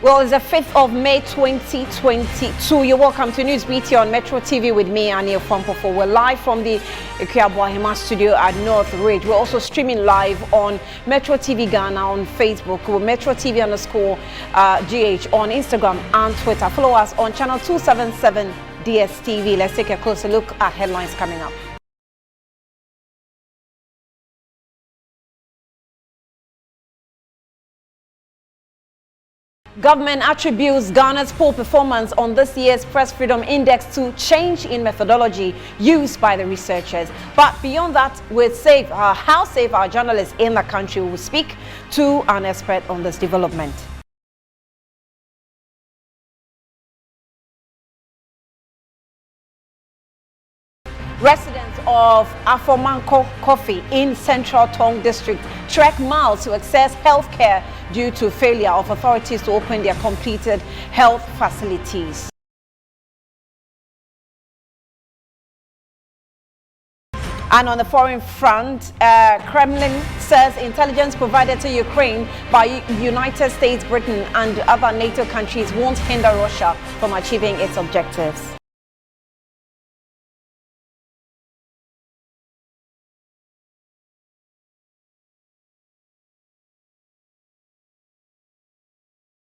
Well, it's the 5th of May 2022. You're welcome to News BT on Metro TV with me, Anil Fompofo. We're live from the Ikuabwa studio at North Ridge. We're also streaming live on Metro TV Ghana on Facebook, with Metro TV _GH on Instagram and Twitter. Follow us on channel 277 DSTV. Let's take a closer look at headlines coming up. Government attributes Ghana's poor performance on this year's Press Freedom Index to change in methodology used by the researchers. But beyond that, how safe are journalists in the country? We will speak to an expert on this development. Residents of Afomanko Coffee in Central Tong District trek miles to access health care due to failure of authorities to open their completed health facilities. And on the foreign front, Kremlin says intelligence provided to Ukraine by United States, Britain and other NATO countries won't hinder Russia from achieving its objectives.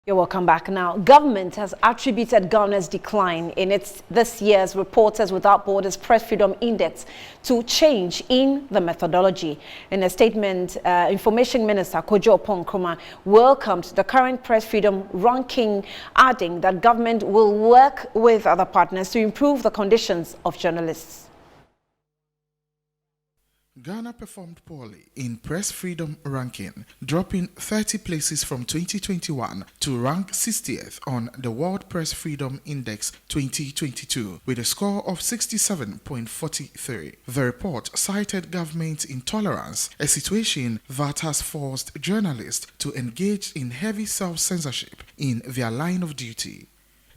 You're welcome back. Now, government has attributed Ghana's decline in this year's Reporters Without Borders Press Freedom Index to change in the methodology. In a statement, Information Minister Kojo Oppong-Nkrumah welcomed the current press freedom ranking, adding that government will work with other partners to improve the conditions of journalists. Ghana performed poorly in press freedom ranking, dropping 30 places from 2021 to rank 60th on the World Press Freedom Index 2022 with a score of 67.43. The report cited government intolerance, a situation that has forced journalists to engage in heavy self-censorship in their line of duty.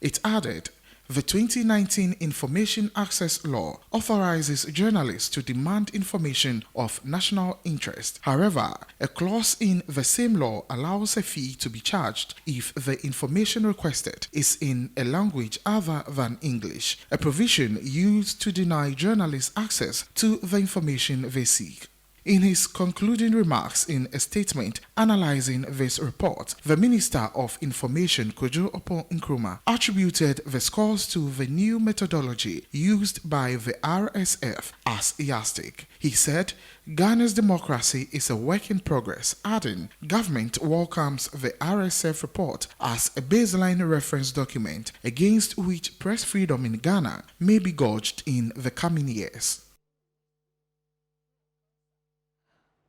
It added, the 2019 Information Access Law authorizes journalists to demand information of national interest. However, a clause in the same law allows a fee to be charged if the information requested is in a language other than English, a provision used to deny journalists access to the information they seek. In his concluding remarks in a statement analyzing this report, the Minister of Information, Kojo Oppong-Nkrumah, attributed the scores to the new methodology used by the RSF as yardstick. He said, Ghana's democracy is a work in progress, adding, government welcomes the RSF report as a baseline reference document against which press freedom in Ghana may be gauged in the coming years.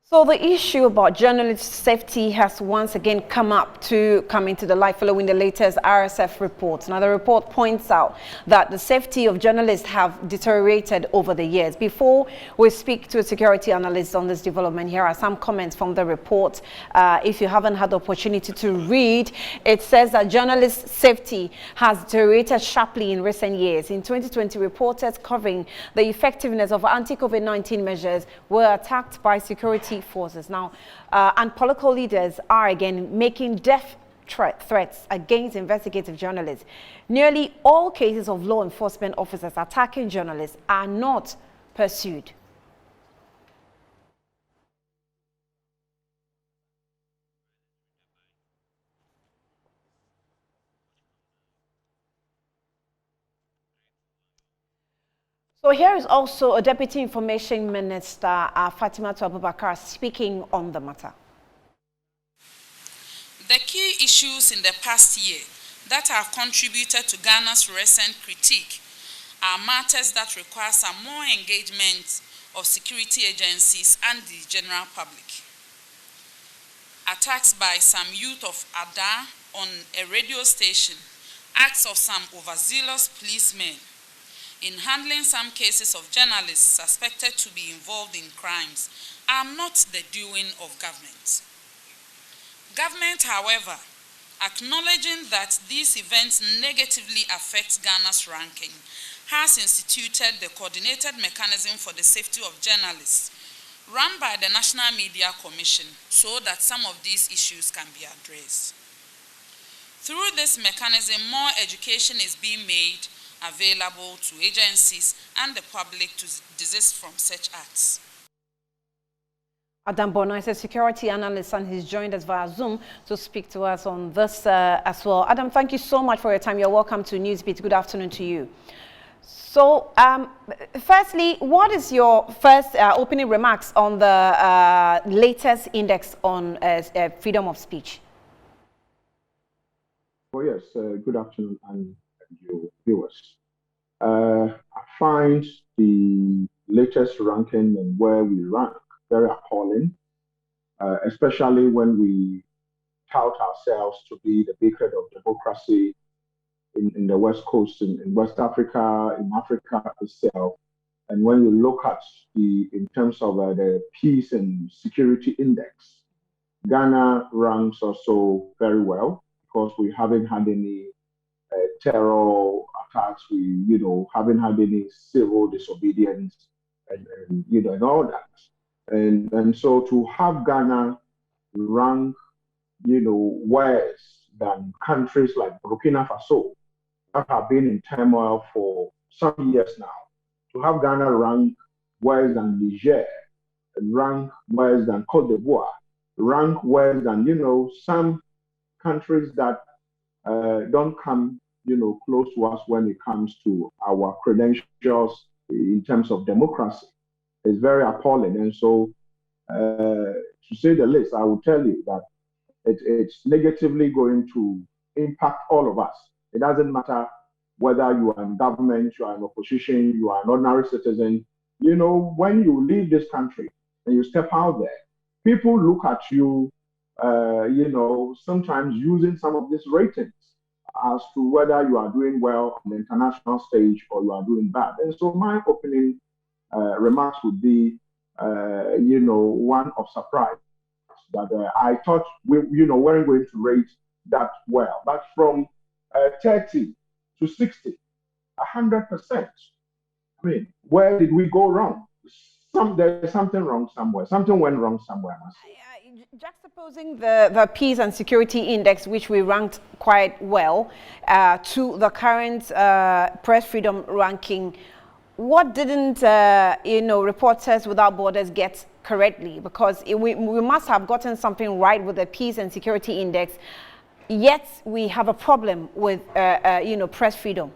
So the issue about journalist safety has once again come into the light following the latest RSF report. Now the report points out that the safety of journalists have deteriorated over the years. Before we speak to a security analyst on this development, here are some comments from the report. If you haven't had the opportunity to read, it says that journalist safety has deteriorated sharply in recent years. In 2020, reporters covering the effectiveness of anti-COVID-19 measures were attacked by security forces. Now, and political leaders are again making death threats against investigative journalists. Nearly all cases of law enforcement officers attacking journalists are not pursued. So here is also a Deputy Information Minister, Fatimatu Abubakar, speaking on the matter. The key issues in the past year that have contributed to Ghana's recent critique are matters that require some more engagement of security agencies and the general public. Attacks by some youth of Ada on a radio station, acts of some overzealous policemen, in handling some cases of journalists suspected to be involved in crimes are not the doing of government. Government, however, acknowledging that these events negatively affect Ghana's ranking, has instituted the coordinated mechanism for the safety of journalists run by the National Media Commission so that some of these issues can be addressed. Through this mechanism, more education is being made available to agencies and the public to desist from such acts. Adam Bono is a security analyst and he's joined us via Zoom to speak to us on this as well. Adam, thank you so much for your time. You're welcome to Newsbeat. Good afternoon to you. So, firstly, what is your first opening remarks on the latest index on freedom of speech? Oh yes, good afternoon and your viewers. I find the latest ranking and where we rank very appalling, especially when we tout ourselves to be the beacon of democracy in the West Coast, in West Africa, in Africa itself. And when you look at in terms of the peace and security index, Ghana ranks also very well because we haven't had any terror attacks, we haven't had any civil disobedience and all that. And so to have Ghana rank, worse than countries like Burkina Faso that have been in turmoil for some years now, to have Ghana rank worse than Niger, rank worse than Cote d'Ivoire, rank worse than, some countries that don't come, close to us when it comes to our credentials in terms of democracy. It's very appalling. And so, to say the least, I will tell you that it's negatively going to impact all of us. It doesn't matter whether you are in government, you are in opposition, you are an ordinary citizen. When you leave this country and you step out there, people look at you, sometimes using some of these ratings as to whether you are doing well on the international stage or you are doing bad. And so my opening remarks would be, one of surprise that I thought we, weren't going to rate that well. But from 30 to 60, 100%. I mean, where did we go wrong? There's something wrong somewhere. Something went wrong somewhere. Juxtaposing the Peace and Security Index, which we ranked quite well, to the current press freedom ranking, what didn't, Reporters Without Borders get correctly? Because we must have gotten something right with the Peace and Security Index, yet we have a problem with, press freedom.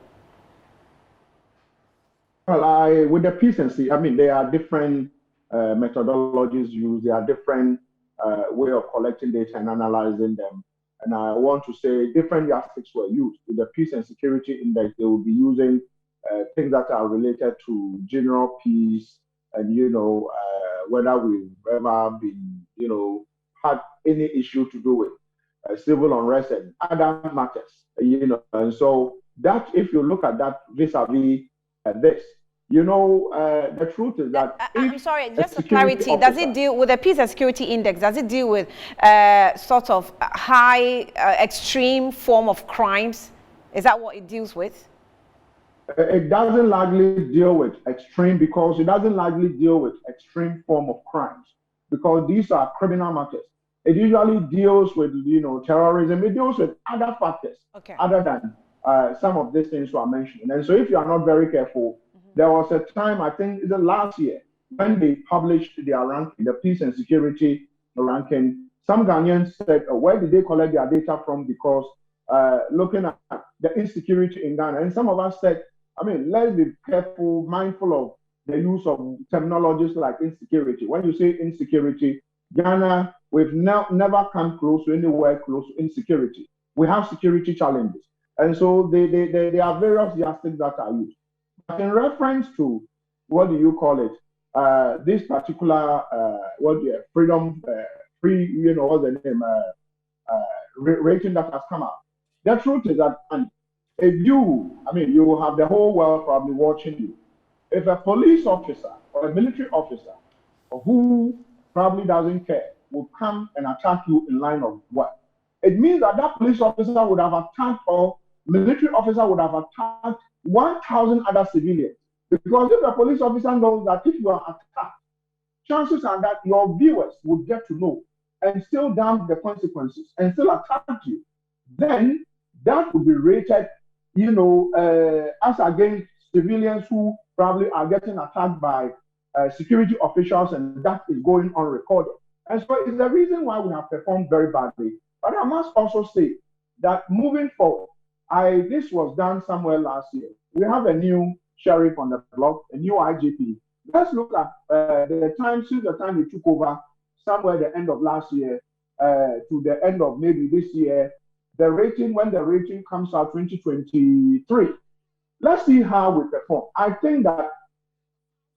Well, with the Peace and Security, there are different methodologies used. There are different way of collecting data and analyzing them. And I want to say different yardsticks were used. With the Peace and Security Index, they will be using things that are related to general peace and, whether we've ever been, had any issue to do with civil unrest and other matters, And so that, if you look at that vis-a-vis this, the truth is that... I'm sorry, just for clarity, does it deal with the Peace and Security Index? Does it deal with sort of high, extreme form of crimes? Is that what it deals with? It doesn't largely deal with extreme because it doesn't largely deal with extreme form of crimes because these are criminal matters. It usually deals with, terrorism. It deals with other factors other than some of these things you are mentioning. And so if you are not very careful, there was a time, I think it's last year, when they published their ranking, the Peace and Security ranking, some Ghanaians said, where did they collect their data from? Because looking at the insecurity in Ghana, and some of us said, let's be careful, mindful of the use of terminologies like insecurity. When you say insecurity, Ghana, we've never come close to anywhere close to insecurity. We have security challenges. And so there are various yardsticks that are used. But in reference to, this particular, freedom, what's the name, rating that has come out. The truth is that, if you have the whole world probably watching you. If a police officer or a military officer who probably doesn't care will come and attack you in line of work, it means that that police officer would have attacked or military officer would have attacked 1,000 other civilians. Because if a police officer knows that if you are attacked, chances are that your viewers would get to know and still damn the consequences and still attack you. Then that would be rated, as against civilians who probably are getting attacked by security officials, and that is going unrecorded. And so it's the reason why we have performed very badly. But I must also say that moving forward, this was done somewhere last year. We have a new sheriff on the block, a new IGP. Let's look at the time since the time we took over, somewhere the end of last year to the end of maybe this year. The rating, when the rating comes out 2023, let's see how we perform. I think that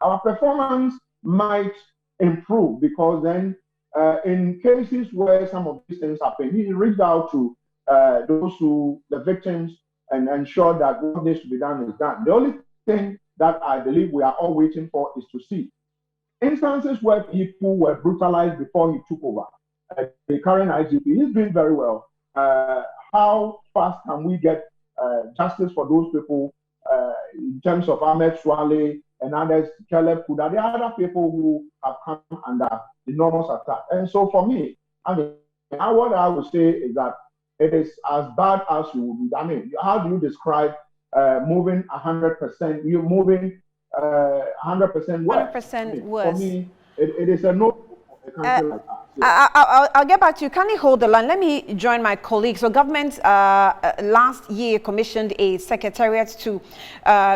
our performance might improve, because then in cases where some of these things happen, he reached out to the victims, and ensure that what needs to be done is done. The only thing that I believe we are all waiting for is to see instances where people were brutalized before he took over. The current IGP, he's doing very well. How fast can we get justice for those people in terms of Ahmed Swale and others, Caleb Kuda? There are other people who have come under enormous attack. And so for me, what I would say is that it is as bad as you would be. I mean, how do you describe moving 100%? You're moving 100% worse. 100% worse. For me, it is a no for a country like us. Yeah. I'll get back to you. Can you hold the line? Let me join my colleagues. So government last year commissioned a secretariat to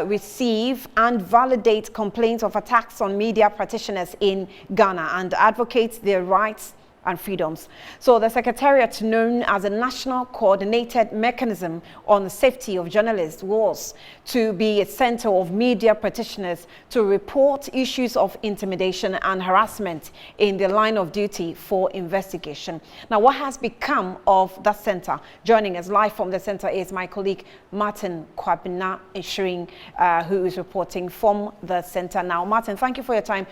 receive and validate complaints of attacks on media practitioners in Ghana and advocate their rights and freedoms. So the Secretariat, known as a National Coordinated Mechanism on the Safety of Journalists, was to be a center of media practitioners to report issues of intimidation and harassment in the line of duty for investigation. Now, what has become of that center? Joining us live from the center is my colleague Martin Kwabena Ishiring, who is reporting from the center now. Martin, thank you for your time.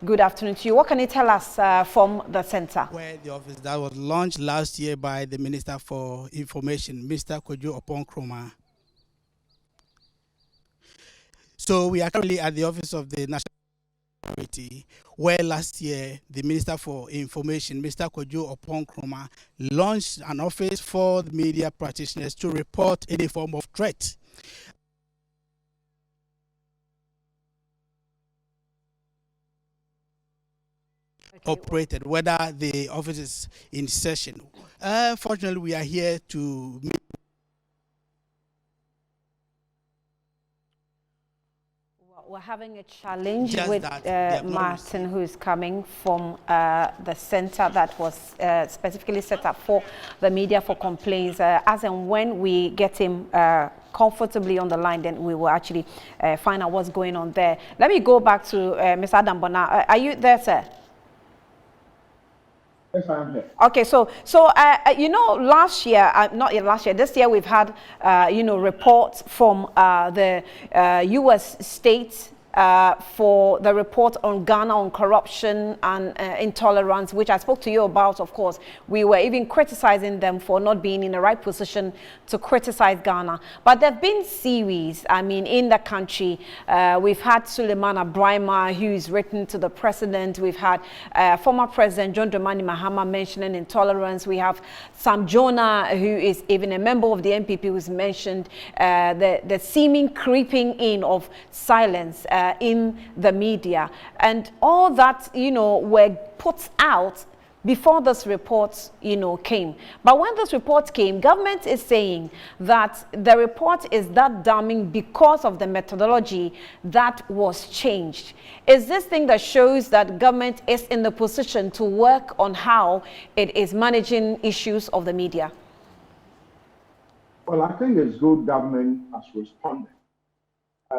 Good afternoon to you. What can you tell us from the center? Where the office that was launched last year by the Minister for Information, Mr. Kojo Oppong-Nkrumah. So we are currently at the office of the National Security, where last year the Minister for Information, Mr. Kojo Oppong-Nkrumah, launched an office for the media practitioners to report any form of threat. Operated, whether the office is in session. Fortunately, we are here to meet. We're having a challenge with Martin, who is coming from the center that was specifically set up for the media for complaints. As and when we get him comfortably on the line, then we will actually find out what's going on there. Let me go back to Mr. Adam Bona. Are you there, sir? Yes, I am here. Okay, so last year, not yet last year, this year we've had, reports from the U.S. states for the report on Ghana on corruption and intolerance, which I spoke to you about. Of course, we were even criticizing them for not being in the right position to criticize Ghana. But there have been series, in the country. We've had Suleiman Abraima, who's written to the president. We've had former President John Dramani Mahama mentioning intolerance. We have Sam Jonah, who is even a member of the NPP, who's mentioned the seeming creeping in of silence in the media, and all that were put out before this report came. But when this report came, government is saying that the report is that damning because of the methodology that was changed. Is this thing that shows that government is in the position to work on how it is managing issues of the media? Well, I think it's good government has responded.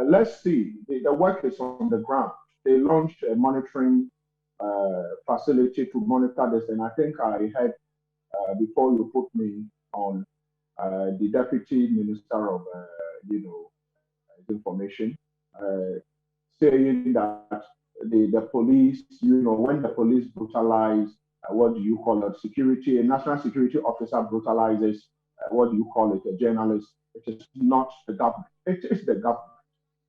Let's see, the work is on the ground. They launched a monitoring facility to monitor this, and I think I heard before you put me on the Deputy Minister of Information saying that the police, when the police brutalize, what do you call it, security, a national security officer brutalizes, what do you call it, a journalist, it is not the government, it is the government.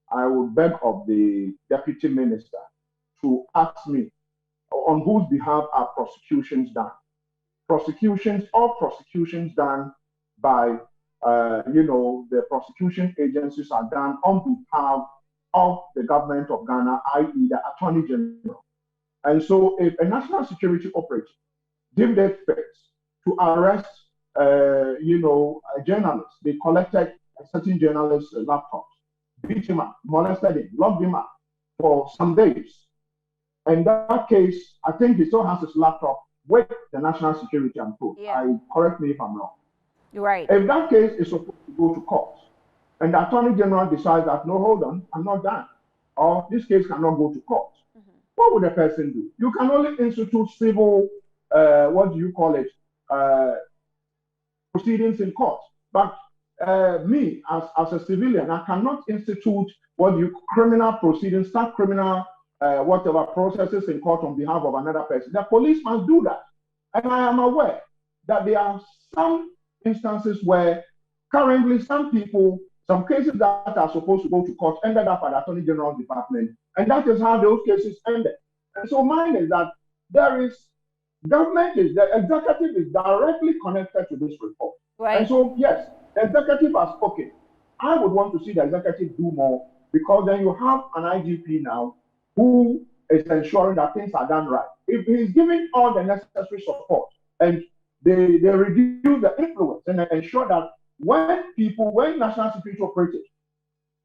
I would beg of the Deputy Minister to ask me on whose behalf are prosecutions done. Prosecutions done by the prosecution agencies are done on behalf of the government of Ghana, i.e. the Attorney General. And so if a national security operative deemed it fit to arrest, a journalist, they collected a certain journalist's laptops, beat him up, molested him, locked him up for some days. In that case, I think he still has his laptop with the national security, I'm told. Yeah. Correct me if I'm wrong. You're right. If that case is supposed to go to court, and the Attorney General decides that, no, hold on, I'm not done, or this case cannot go to court, what would the person do? You can only institute civil, proceedings in court. But me, as a civilian, I cannot institute criminal proceedings, start criminal whatever processes in court on behalf of another person. The police must do that. And I am aware that there are some instances where currently some cases that are supposed to go to court ended up at the Attorney General's department. And that is how those cases ended. And so mine is that the executive is directly connected to this report. Right. And so, yes, the executive has spoken. I would want to see the executive do more, because then you have an IGP now who is ensuring that things are done right. If he's giving all the necessary support and they reduce the influence and ensure that when national security operatives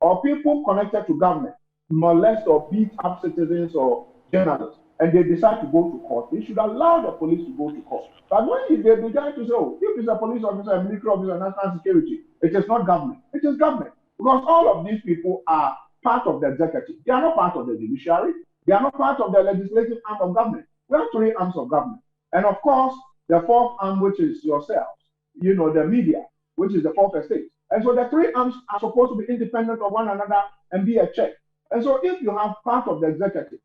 or people connected to government molest or beat up citizens or journalists, and they decide to go to court, they should allow the police to go to court. But when they begin to say, oh, if it's a police officer, a military officer, national security, it is not government. It is government. Because all of these people are part of the executive. They are not part of the judiciary. They are not part of the legislative arm of government. We have three arms of government. And of course, the fourth arm, which is yourselves, the media, which is the fourth estate. And so the three arms are supposed to be independent of one another and be a check. And so if you have part of the executive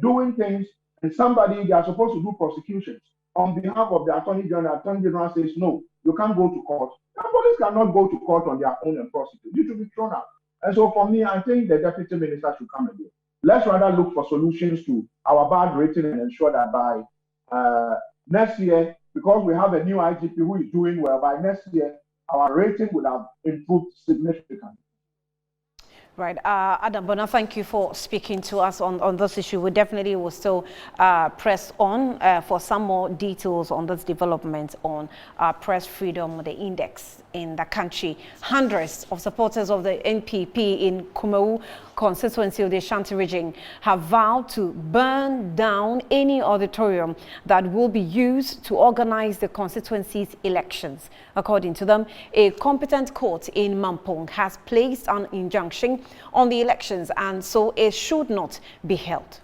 doing things, and they are supposed to do prosecutions on behalf of the Attorney General says, no, you can't go to court. The police cannot go to court on their own and prosecute. You should be thrown out. And so for me, I think the Deputy Minister should come again. Let's rather look for solutions to our bad rating and ensure that by next year, because we have a new IGP who is doing well, by next year, our rating would have improved significantly. Right. Adam Bona, thank you for speaking to us on this issue. We definitely will still press on for some more details on this development on press freedom, the index in the country. Hundreds of supporters of the NPP in Kumawu constituency of the Ashanti region have vowed to burn down any auditorium that will be used to organize the constituency's elections. According to them, a competent court in Mampong has placed an injunction on the elections, and so it should not be held.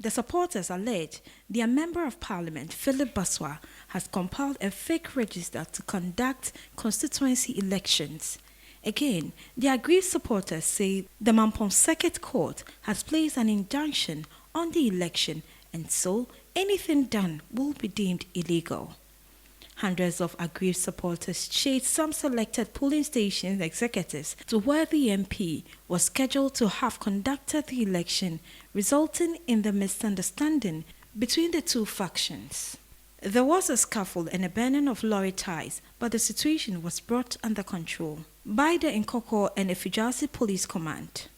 The supporters allege their Member of Parliament, Philip Baswa, has compiled a fake register to conduct constituency elections. Again, the aggrieved supporters say the Mampong Circuit Court has placed an injunction on the election, and so anything done will be deemed illegal. Hundreds of aggrieved supporters chased some selected polling station executives to where the MP was scheduled to have conducted the election, resulting in the misunderstanding between the two factions. There was a scuffle and a burning of lorry tires, but the situation was brought under control by the Nkoko and Efijasi Police Command.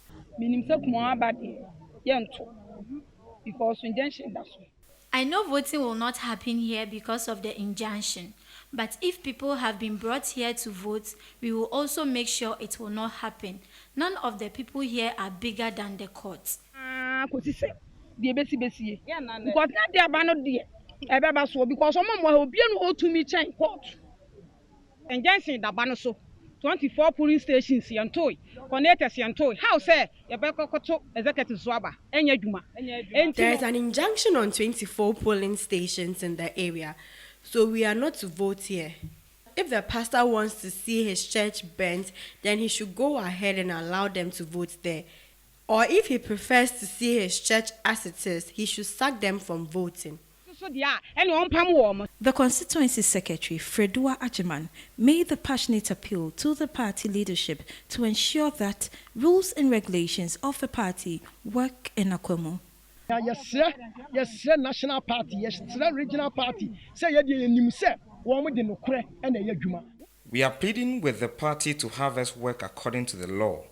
I know voting will not happen here because of the injunction, but if people have been brought here to vote, we will also make sure it will not happen. None of the people here are bigger than the courts. Because court. 24 police stations yantoi connectors yantoi how say executive swaba enyaduma. There is an injunction on 24 polling stations in the area, so we are not to vote here. If the pastor wants to see his church burnt, then he should go ahead and allow them to vote there. Or if he prefers to see his church as it is, he should sack them from voting. The constituency secretary, Fredua Ajiman, made the passionate appeal to the party leadership to ensure that rules and regulations of the party work in Akwemo. Yes, national party, yes, regional party. Say We are pleading with the party to have us work according to the law.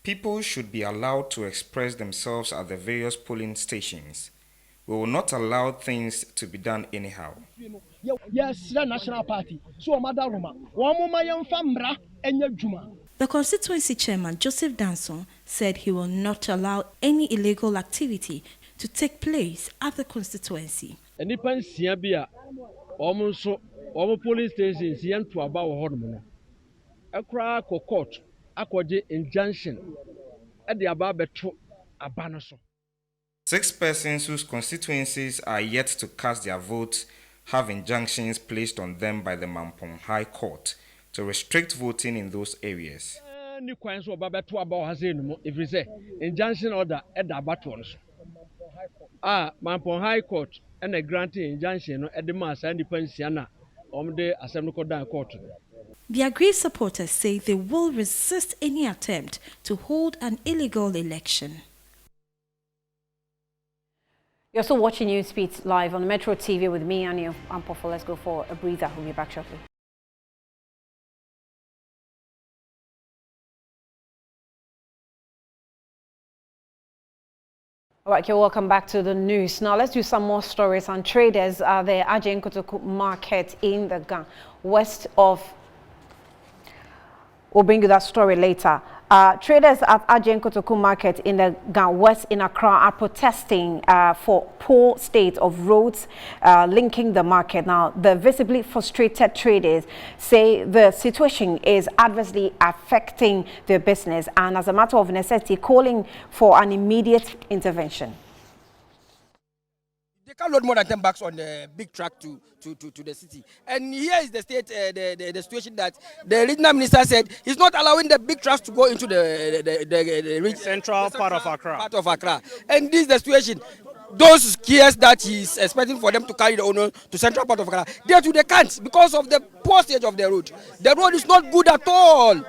People should be allowed to express themselves at the various polling stations. We will not allow things to be done anyhow. Yes, the National Party. So, Madam Roma, The constituency chairman, Joseph Danson, said he will not allow any illegal activity to take place at the constituency. And the Pensiabia, almost police stations, young to about Hormona. A crack or court, aquaje injunction at the Ababeto Abanaso. 6 persons whose constituencies are yet to cast their votes have injunctions placed on them by the Mampong High Court to restrict voting in those areas. If we say injunction order at the Abatons. Mampong High Court and a granting injunction at the Mass and the Pensiana on the Assembly Court. The aggrieved supporters say they will resist any attempt to hold an illegal election. You're also watching Newsbeat live on Metro TV with me, Annie Ampofo. Let's go for a breather. We'll be back shortly. All right, okay, welcome back to the news. Now let's do some more stories on traders at the Agye Nkotoku market in the Ga west of. We'll bring you that story later. Traders at Agye Nkotoku market in the Ga west in Accra are protesting for poor state of roads linking the market. Now, the visibly frustrated traders say the situation is adversely affecting their business and, as a matter of necessity, calling for an immediate intervention. They can load more than 10 bags on the big truck to the city. And here is the state, the situation that the regional minister said he's not allowing the big trucks to go into the central part of Accra. And this is the situation. Those kids that he's expecting for them to carry the owner to central part of Accra, they can't because of the poor stage of the road. The road is not good at all.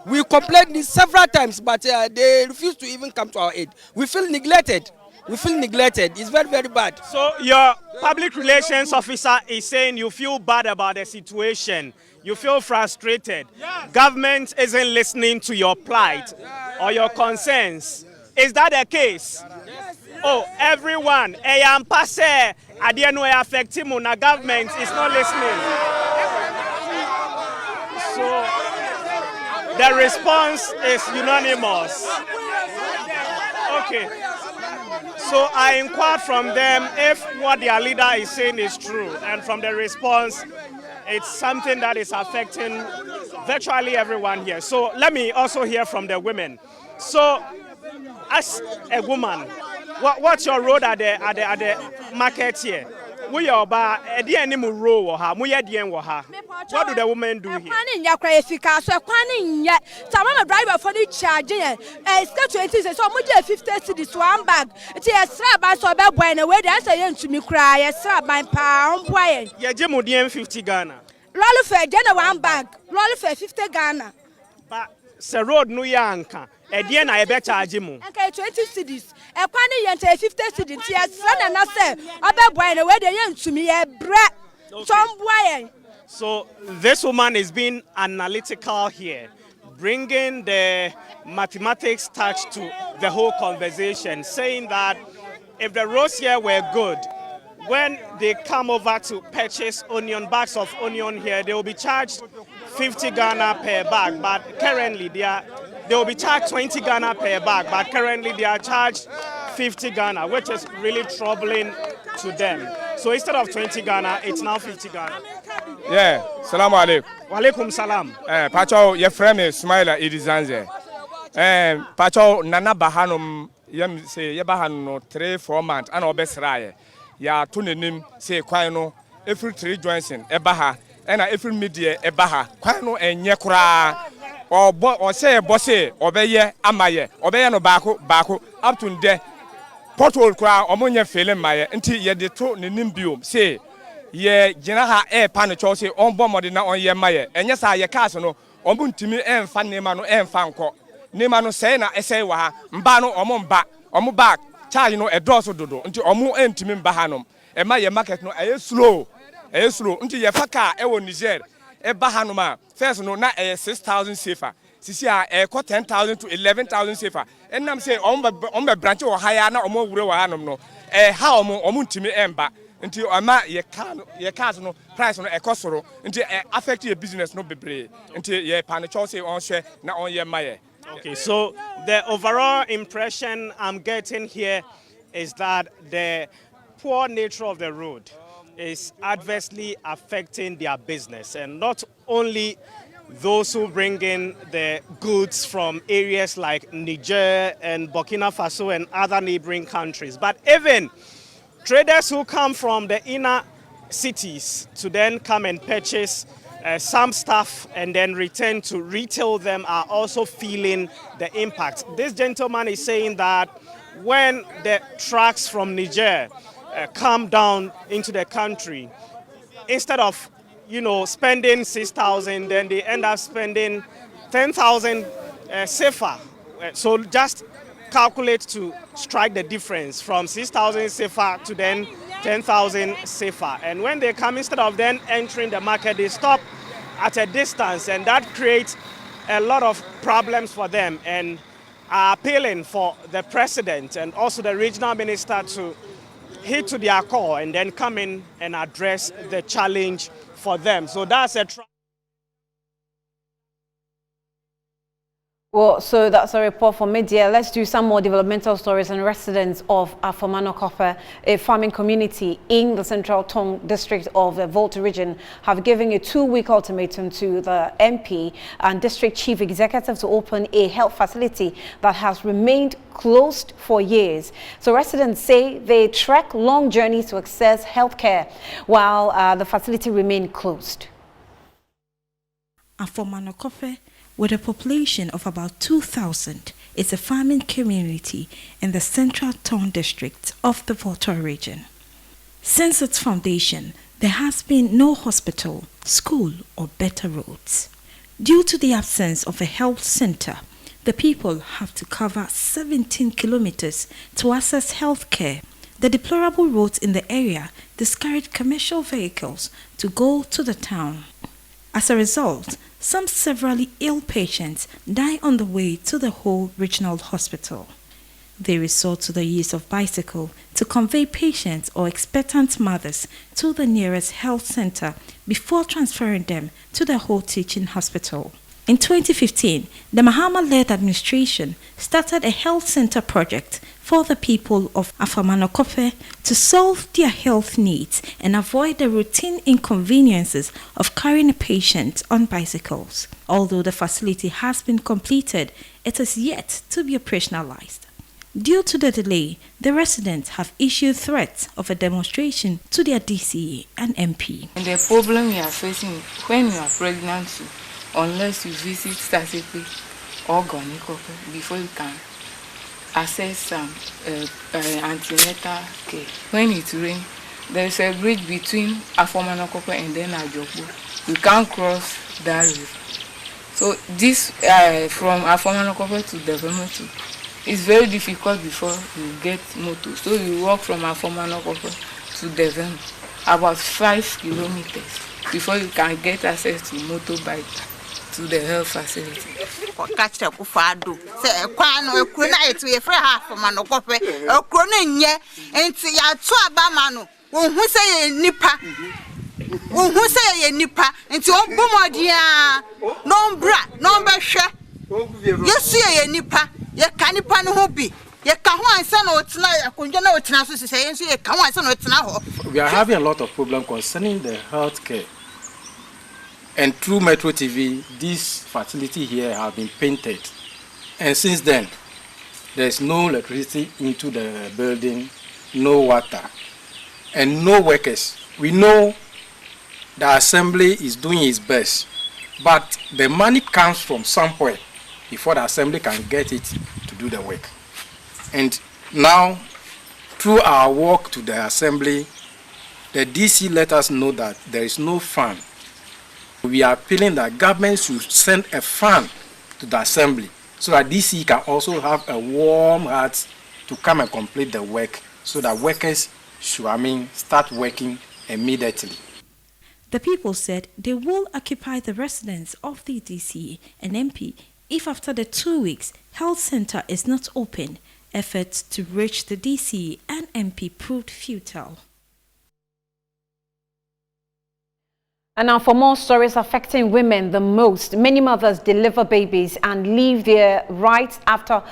We complained this several times, but they refuse to even come to our aid. We feel neglected. It's very, very bad. So your public relations officer is saying you feel bad about the situation. You feel frustrated. Yes. Government isn't listening to your plight or your concerns. Is that the case? Yes. Oh, everyone, passe, affecting the government is not listening. So the response is unanimous. Okay. So I inquired from them if what their leader is saying is true, and from the response, it's something that is affecting virtually everyone here. So let me also hear from the women. So, as a woman, what's your role at the market here? We are about any role or what do the women do here? Some driver for the charging. It's 20 so much 50 cedis 1 bag. It's a slab so bad when away that's a young to me cry a slab my pound boy. Yeah, Jim 50 Ghana. Lolly for 1 bag, Lolly for 50 Ghana. But Sir Road no yanka. Again, I bet Jimu. Okay, 20 cedis. A quantity yente 50 cedis. Yes, son and I say, I bet when away the young to me a brat. Some boy. So this woman is being analytical here, bringing the mathematics touch to the whole conversation, saying that if the roads here were good, when they come over to purchase bags of onion here, they will be charged 50 Ghana per bag, but currently they will be charged 20 Ghana per bag, but currently they are charged 50 Ghana, which is really troubling to them. So instead of 20 Ghana, it's now 50 Ghana. Yeah, salamu alaikum. Wa alaikum salam. Pacho, your friend is Smaila Idizanze. Pacho, Nana Bahanum, yam say, Yabahano, 3-4 months, and Obesraye. Ya tunim say, Quino, every 3 Johnson, Ebaha, and every media, Ebaha, Quino and Yakura, or say, Bosse, Obeye, Amaye, Obeyano Baku, up to the portal cry, Omonia Philem Maya, until ye de to Nimbium, say, ye Jinaha air panicho, on Bomodina on ye Maya, and yes, I casino, Omuntimi and Fan Nemano and Fanco. Nemano Sena, Esewa, Mbano, Omo back, Charlie no a dorsal dodo, until Omu and Timim Bahanum, and my market no a slow, Esro, until your faka, ewo Niger, Bahanuma, first no, not 6,000 safer. Sisia, 10,000 to 11,000 safer. And I'm saying, on my branch or higher, no more, no, how Omuntimi emba. Until ama ye cars no price no ekosoro until affect your business no bebre until ye panicho say on share na on ye maye. Okay, so the overall impression I'm getting here is that the poor nature of the road is adversely affecting their business, and not only those who bring in the goods from areas like Niger and Burkina Faso and other neighboring countries, but even traders who come from the inner cities to then come and purchase some stuff and then return to retail them are also feeling the impact. This gentleman is saying that when the trucks from Niger come down into the country, instead of spending 6,000, then they end up spending 10,000 safer. So just calculate to strike the difference from 6,000 safer to then 10,000 safer. And when they come, instead of then entering the market, they stop at a distance, and that creates a lot of problems for them, and are appealing for the president and also the regional minister to hit to their core and then come in and address the challenge for them. So that's a Well, so that's a report from media. Let's do some more developmental stories. And residents of Afamanokope, a farming community in the Central Tong district of the Volta region, have given a 2-week ultimatum to the MP and district chief executive to open a health facility that has remained closed for years. So residents say they trek long journeys to access healthcare while the facility remained closed. Afamanokope, with a population of about 2,000, is a farming community in the Central Tong district of the Volta region. Since its foundation, there has been no hospital, school, or better roads. Due to the absence of a health center, the people have to cover 17 kilometers to access health care. The deplorable roads in the area discourage commercial vehicles to go to the town. As a result, some severely ill patients die on the way to the whole regional hospital. They resort to the use of bicycle to convey patients or expectant mothers to the nearest health center before transferring them to the whole teaching hospital. In 2015, the Mahama-led administration started a health center project for the people of Afamanokope to solve their health needs and avoid the routine inconveniences of carrying a patient on bicycles. Although the facility has been completed, it is yet to be operationalized. Due to the delay, the residents have issued threats of a demonstration to their DCE and MP. And the problem we are facing when you are pregnant, unless you visit Saseke or Gonikope before you can access some antenatal care. When it rains, there is a bridge between Afamanokope and then Ajopo. You can't cross that river. So this from Afamanokope to Devemetu is very difficult before you get motor. So you walk from Afamanokope to Devem, about 5 kilometers before you can get access to motorbike to the health facility. Catch the Kufado. Say a quan or crunite to a free half of Manokope, or cronin ye, and see ya two abamano. Who say a nipper? Who say a nipper? And to Bomodia, no bra, no basha. You see a nipper, ye canipan hobby. Ye can't son or tonight, I couldn't know what to say, and see a can't son or tonight. We are having a lot of problems concerning the health care. And through Metro TV, this facility here has been painted. And since then, there's no electricity into the building, no water, and no workers. We know the assembly is doing its best, but the money comes from somewhere before the assembly can get it to do the work. And now, through our work to the assembly, the DC let us know that there is no fund. We are appealing that government should send a fund to the assembly so that DC can also have a warm heart to come and complete the work so that workers should, start working immediately. The people said they will occupy the residence of the DCE and MP if after the 2 weeks health center is not open, efforts to reach the DCE and MP proved futile. And now for more stories affecting women the most, many mothers deliver babies and leave their rights after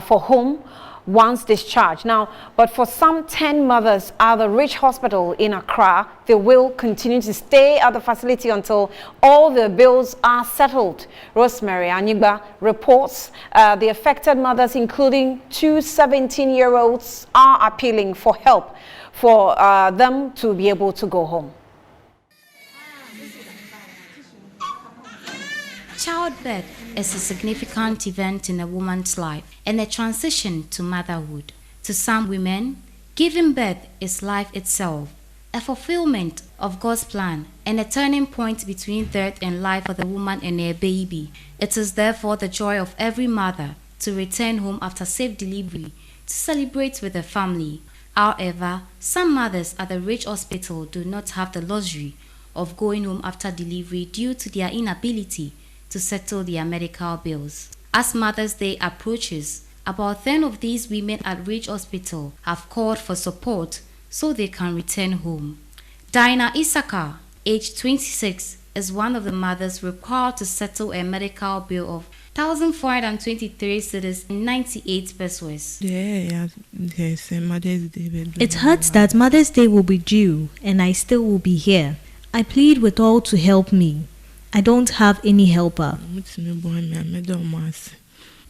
for home once discharged. Now, but for some 10 mothers at the Rich Hospital in Accra, they will continue to stay at the facility until all their bills are settled. Rosemary Anyigba reports the affected mothers, including 2 17-year-olds, are appealing for help for them to be able to go home. Childbirth is a significant event in a woman's life and a transition to motherhood. To some women, giving birth is life itself, a fulfillment of God's plan and a turning point between death and life for the woman and her baby. It is therefore the joy of every mother to return home after safe delivery to celebrate with the family. However, some mothers at the Rich Hospital do not have the luxury of going home after delivery due to their inability to settle their medical bills. As Mother's Day approaches, about 10 of these women at Rich Hospital have called for support so they can return home. Dinah Isaka, aged 26, is one of the mothers required to settle a medical bill of 1,423 cedis and 98 pesos. It hurts that Mother's Day will be due and I still will be here. I plead with all to help me. I don't have any helper.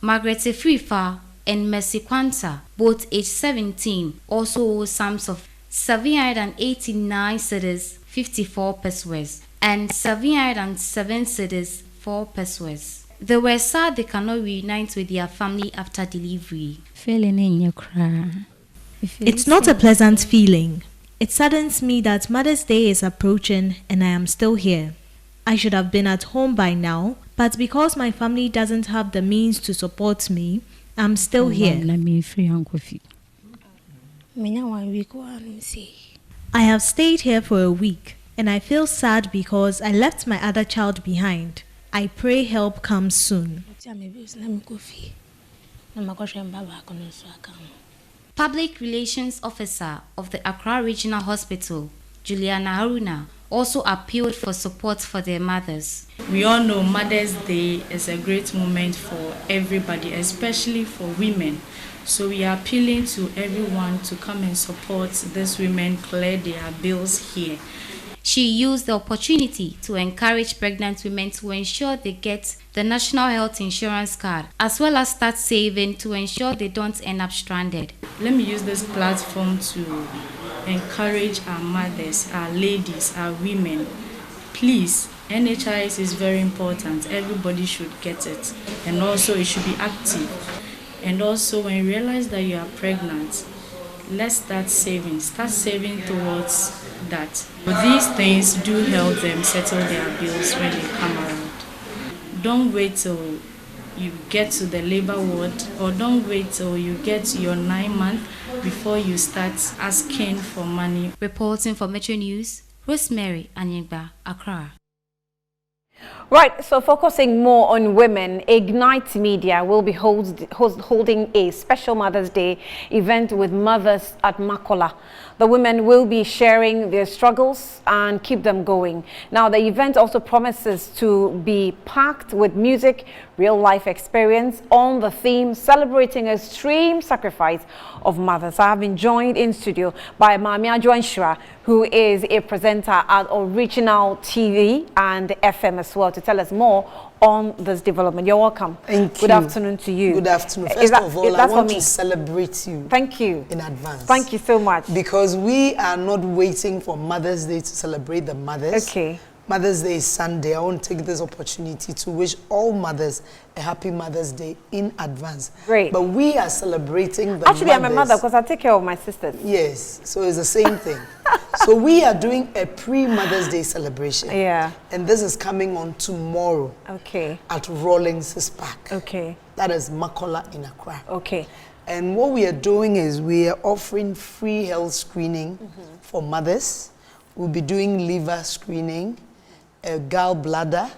Margaret Efrifa and Mercy Kwanta, both aged 17, also owe sums of 789 cedis 54 pesos and 707 cedis 4 pesos. They were sad they cannot reunite with their family after delivery. It's not a pleasant feeling. It saddens me that Mother's Day is approaching and I am still here. I should have been at home by now, but because my family doesn't have the means to support me, I'm still here. I have stayed here for a week, and I feel sad because I left my other child behind. I pray help comes soon. Public Relations Officer of the Accra Regional Hospital, Juliana Haruna, also appealed for support for their mothers. We all know Mother's Day is a great moment for everybody, especially for women. So we are appealing to everyone to come and support these women clear their bills here. She used the opportunity to encourage pregnant women to ensure they get the National Health Insurance card, as well as start saving to ensure they don't end up stranded. Let me use this platform to encourage our mothers, our ladies, our women. Please, NHIS is very important. Everybody should get it. And also it should be active. And also when you realize that you are pregnant, let's start saving. Start saving towards that. But these things do help them settle their bills when they come around. Don't wait till you get to the labor ward, or don't wait till you get to your 9 months before you start asking for money. Reporting for Metro News, Rosemary Anyigba, Accra. Right, so focusing more on women, Ignite Media will be holding a special Mother's Day event with mothers at Makola. The women will be sharing their struggles and keep them going. Now, the event also promises to be packed with music, real-life experience on the theme celebrating extreme sacrifice of mothers. I have been joined in studio by Mamia Joanshua, who is a presenter at Original TV and FM as well, to tell us more on this development. You're welcome. Thank you. Good afternoon to you. Good afternoon. First of all, I want to celebrate you. Thank you. In advance. Thank you so much. Because we are not waiting for Mother's Day to celebrate the mothers. Okay. Mother's Day is Sunday. I want to take this opportunity to wish all mothers a happy Mother's Day in advance. Great. But we are celebrating the Actually, I'm a mother because I take care of my sisters. Yes, so it's the same thing. So we are doing a pre-Mother's Day celebration. Yeah. And this is coming on tomorrow. Okay. At Rawlings Park. Okay. That is Makola in Accra. Okay. And what we are doing is we are offering free health screening for mothers. We'll be doing liver screening, gallbladder,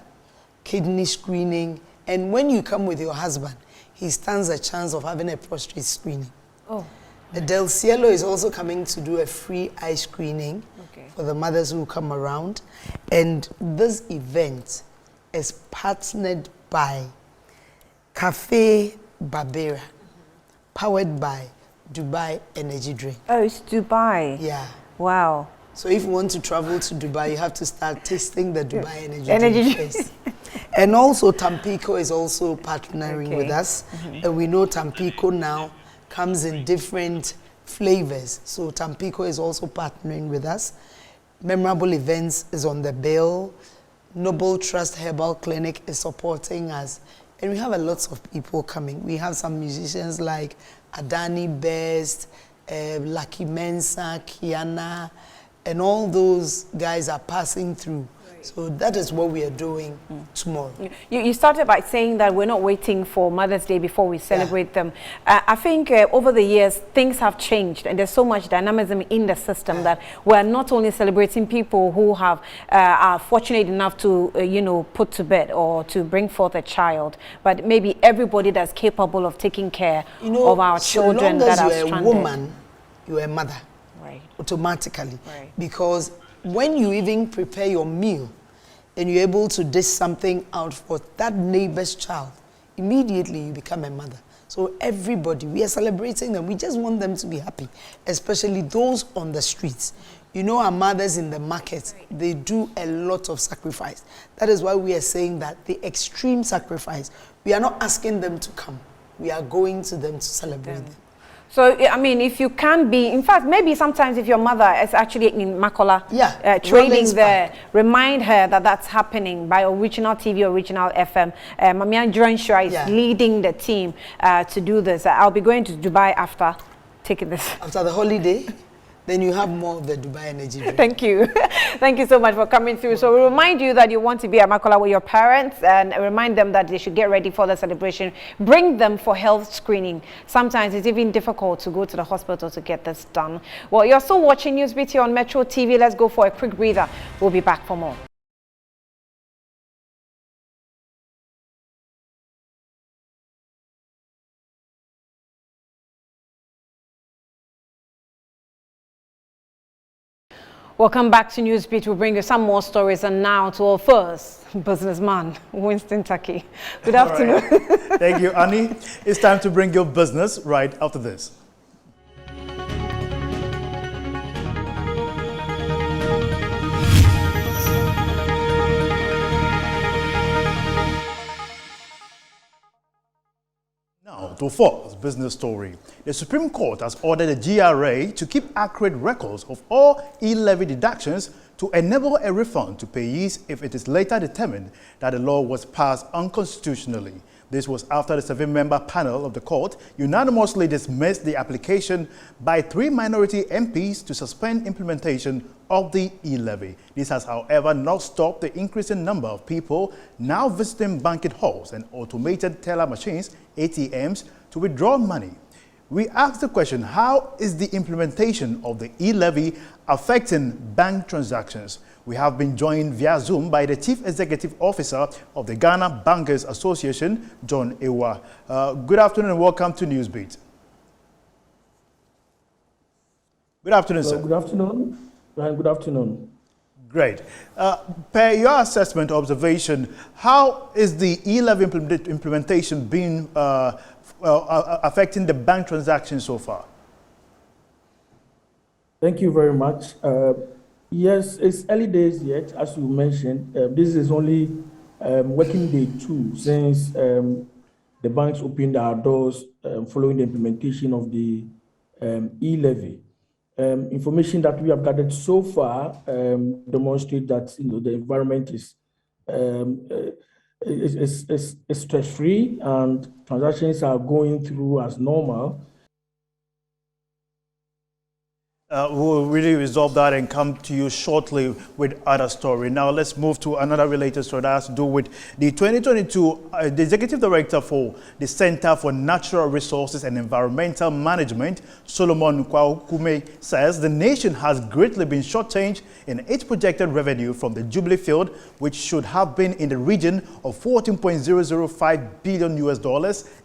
kidney screening, and when you come with your husband, he stands a chance of having a prostate screening. Oh. Del Cielo is also coming to do a free eye screening for the mothers who come around. And this event is partnered by Cafe Barbera, powered by Dubai Energy Drink. Oh, it's Dubai. Yeah. Wow. So if you want to travel to Dubai, you have to start tasting the Dubai Energy Drink first. And also Tampico is also partnering with us. And we know Tampico now comes in different flavors. So Tampico is also partnering with us. Memorable Events is on the bill. Noble Trust Herbal Clinic is supporting us. And we have a lot of people coming. We have some musicians like Adani Best, Lucky Mensa, Kiana, and all those guys are passing through. So that is what we are doing tomorrow. You started by saying that we're not waiting for Mother's Day before we celebrate them. I think over the years, things have changed and there's so much dynamism in the system that we're not only celebrating people who have are fortunate enough to, put to bed or to bring forth a child, but maybe everybody that's capable of taking care of our children that are stranded. So long as you're a woman, you're a mother. Right. Automatically. Right. Because when you even prepare your meal and you're able to dish something out for that neighbor's child, immediately you become a mother. So everybody, we are celebrating them. We just want them to be happy, especially those on the streets. You know, our mothers in the market, they do a lot of sacrifice. That is why we are saying that the extreme sacrifice, we are not asking them to come. We are going to them to celebrate them. So, I mean, if you can be, in fact, maybe sometimes if your mother is actually in Makola, trading there, remind her that that's happening by Original TV, Original FM. Mamian Joinshua is leading the team to do this. I'll be going to Dubai after taking this. After the holiday, then you have more of the Dubai Energy Drink. Thank you. Thank you so much for coming through. So we remind you that you want to be at Makola with your parents and remind them that they should get ready for the celebration. Bring them for health screening. Sometimes it's even difficult to go to the hospital to get this done. Well, you're still watching Newsbeat here on Metro TV. Let's go for a quick breather. We'll be back for more. Welcome back to Newsbeat. We'll bring you some more stories, and now to our first businessman, Winston Taki. Good afternoon. Right. Thank you, Annie. It's time to bring your business right after this. Now, to Forbes business story. The Supreme Court has ordered the GRA to keep accurate records of all e-levy deductions to enable a refund to payees if it is later determined that the law was passed unconstitutionally. This was after the 7-member panel of the court unanimously dismissed the application by 3 minority MPs to suspend implementation of the e-levy. This has, however, not stopped the increasing number of people now visiting banquet halls and automated teller machines, ATMs, to withdraw money. We asked the question, how is the implementation of the e-levy affecting bank transactions? We have been joined via Zoom by the Chief Executive Officer of the Ghana Bankers Association, John Ewa. Good afternoon and welcome to Newsbeat. Good afternoon, sir. Good afternoon. Good afternoon. Great. Per your assessment, observation, how is the e-levy implementation being affecting the bank transactions so far? Thank you very much. Yes, it's early days yet, as you mentioned. This is only working day 2 since the banks opened our doors following the implementation of the e-levy. Information that we have gathered so far demonstrate that the environment is stress-free and transactions are going through as normal. We'll really resolve that and come to you shortly with other story. Now let's move to another related story that has to do with the 2022. The Executive Director for the Center for Natural Resources and Environmental Management, Solomon Kwakume, says the nation has greatly been shortchanged in its projected revenue from the Jubilee field, which should have been in the region of $14.005 billion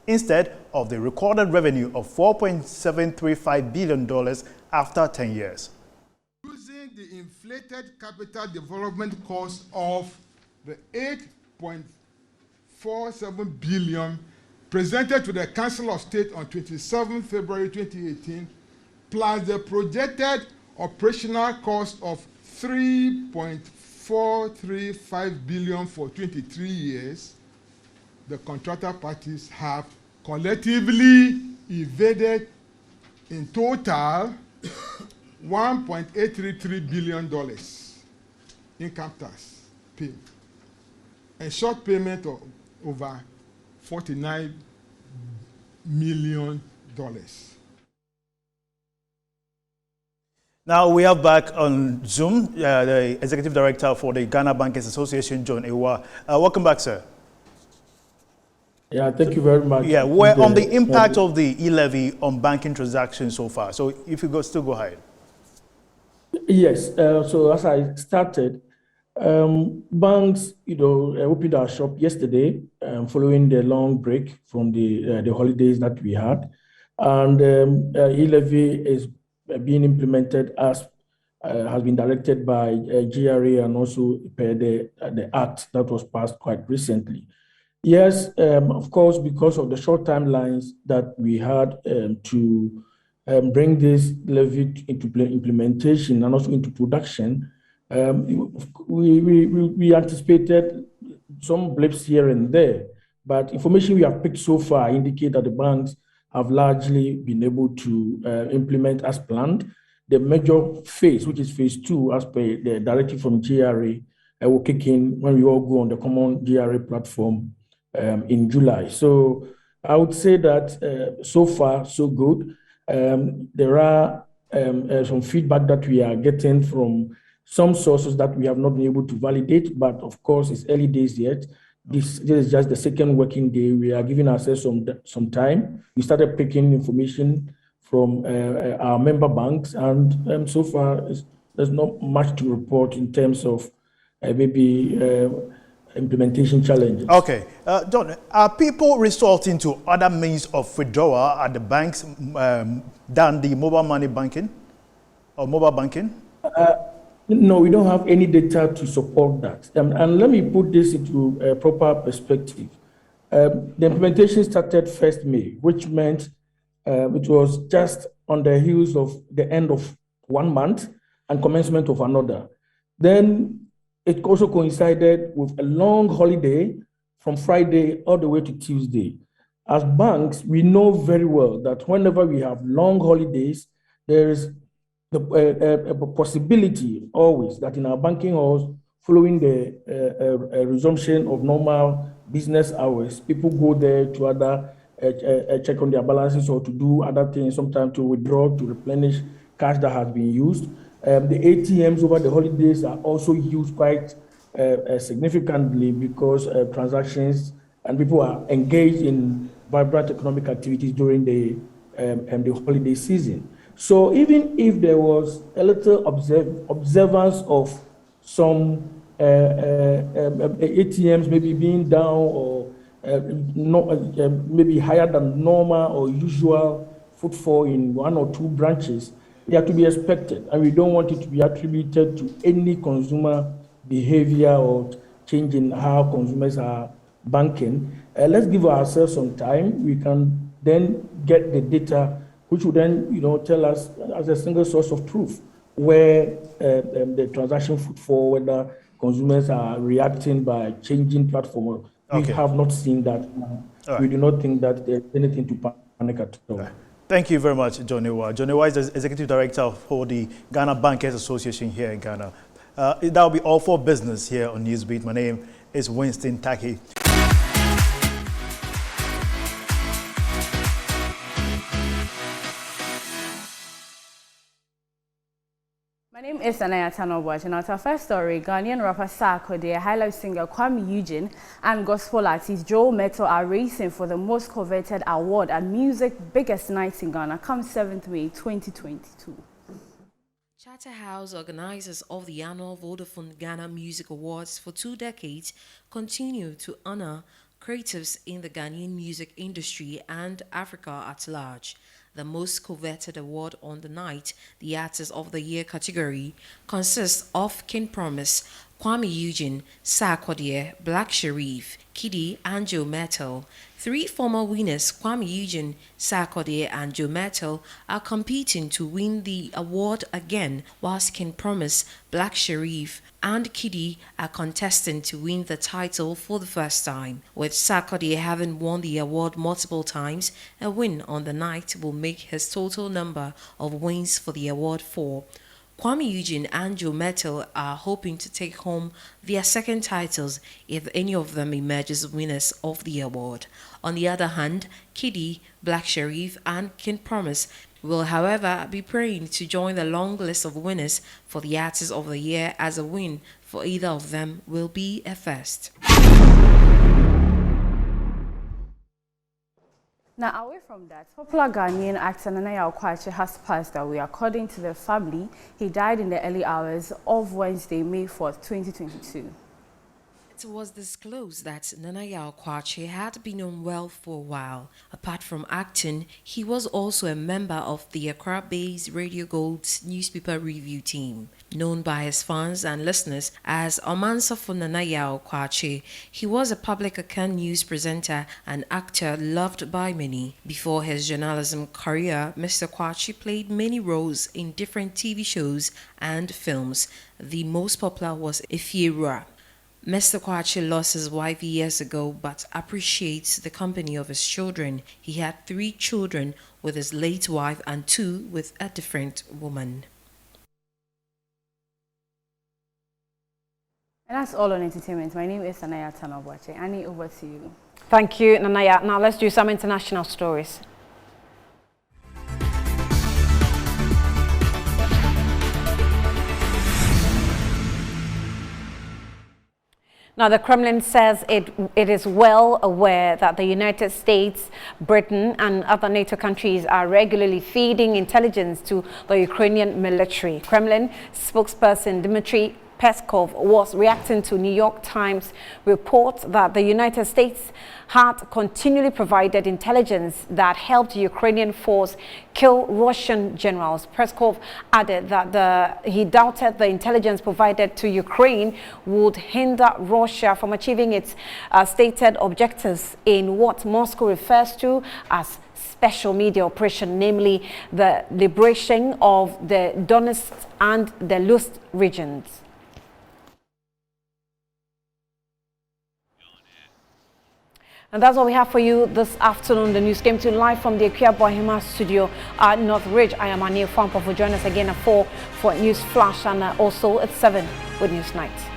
instead of the recorded revenue of $4.735 billion after 10 years. Using the inflated capital development cost of the $8.47 billion presented to the Council of State on 27 February 2018, plus the projected operational cost of $3.435 billion for 23 years, the contractor parties have collectively evaded in total $1.833 billion income tax paid and short payment of over $49 million. Now we have back on Zoom the Executive Director for the Ghana Bankers Association, John Ewa. Welcome back, sir. Yeah, thank you very much. Yeah, we're on the impact of the e-levy on banking transactions so far. So if you still go ahead. Yes, so as I started, banks, opened our shop yesterday following the long break from the holidays that we had. And e-levy is being implemented as has been directed by GRA and also per the act that was passed quite recently. Yes, of course, because of the short timelines that we had to bring this levy into implementation and also into production, we anticipated some blips here and there. But information we have picked so far indicate that the banks have largely been able to implement as planned. The major phase, which is phase 2, as per the directive from GRA, will kick in when we all go on the common GRA platform in July. So I would say that so far, so good. There are some feedback that we are getting from some sources that we have not been able to validate, but of course, it's early days yet. This is just the second working day. We are giving ourselves some time. We started picking information from our member banks, and so far, there's not much to report in terms of maybe implementation challenges. Okay. John, are people resorting to other means of withdrawal at the banks than the mobile money banking or mobile banking? No, we don't have any data to support that. And let me put this into a proper perspective. The implementation started 1st May, which meant it was just on the heels of the end of 1 month and commencement of another. Then it also coincided with a long holiday from Friday all the way to Tuesday. As banks, we know very well that whenever we have long holidays, there is a possibility always that in our banking halls, following the resumption of normal business hours, people go there to either check on their balances or to do other things, sometimes to withdraw, to replenish cash that has been used. The ATMs over the holidays are also used quite significantly because transactions and people are engaged in vibrant economic activities during the holiday season. So even if there was a little observance of some ATMs maybe being down or maybe higher than normal or usual footfall in 1 or 2 branches, they are to be expected, and we don't want it to be attributed to any consumer behavior or change in how consumers are banking. Let's give ourselves some time. We can then get the data, which will then, tell us as a single source of truth where the transaction footfall, whether consumers are reacting by changing platform. Okay. We have not seen that. Right. We do not think that there's anything to panic at all. Right. Thank you very much, John Ewa. John Ewa is the Executive Director for the Ghana Bankers Association here in Ghana. That will be all for business here on Newsbeat. My name is Winston Taki. name is Anaya Tanobwach, and our first story, Ghanaian rapper Sarkodie, high-life singer Kwame Eugene, and gospel artist Joe Mettle are racing for the most coveted award at Music's Biggest Night in Ghana, come 7th May 2022. Charterhouse, organizers of the annual Vodafone Ghana Music Awards for 2 decades, continue to honor creatives in the Ghanaian music industry and Africa at large. The most coveted award on the night, the Artist of the Year category, consists of King Promise, Kwame Eugene, Sarkodie, Black Sherif, Kiddy, and Joe Mettle. 3 former winners, Kwame Eugene, Sarkodie, and Joe Mettle, are competing to win the award again, whilst King Promise, Black Sherif, and Kiddy are contesting to win the title for the first time. With Sarkodie having won the award multiple times, a win on the night will make his total number of wins for the award 4. Kwame Eugene and Joe Mettle are hoping to take home their second titles if any of them emerges winners of the award. On the other hand, Kiddy, Black Sherif, and King Promise will, however, be praying to join the long list of winners for the Artist of the Year, as a win for either of them will be a first. Now, away from that, popular Ghanaian actor Nana Yaw Kwakye has passed away. According to the family, he died in the early hours of Wednesday, May 4th, 2022. It was disclosed that Nana Yaw Kwakye had been unwell for a while. Apart from acting, he was also a member of the Accra-based Radio Gold's newspaper review team. Known by his fans and listeners as Omansafo Nana Yaw Kwakye, he was a public account news presenter and actor loved by many. Before his journalism career, Mr. Kwakye played many roles in different TV shows and films. The most popular was Efiewura. Mr. Kwakye lost his wife years ago, but appreciates the company of his children. He had 3 children with his late wife and 2 with a different woman. And that's all on entertainment. My name is Anaya Tanobwach. Annie, over to you. Thank you, Nanaya. Now let's do some international stories. Now, the Kremlin says it is well aware that the United States, Britain, and other NATO countries are regularly feeding intelligence to the Ukrainian military. Kremlin spokesperson Dmitry Peskov was reacting to New York Times report that the United States had continually provided intelligence that helped the Ukrainian force kill Russian generals. Peskov added that he doubted the intelligence provided to Ukraine would hinder Russia from achieving its stated objectives in what Moscow refers to as special media operation, namely the liberation of the Donetsk and the Luhansk regions. And that's all we have for you this afternoon. The news came to you live from the Akua Bohema studio at North Ridge. I am Anil Fampo. Join us again at 4 for News Flash, and also at 7 with News Night.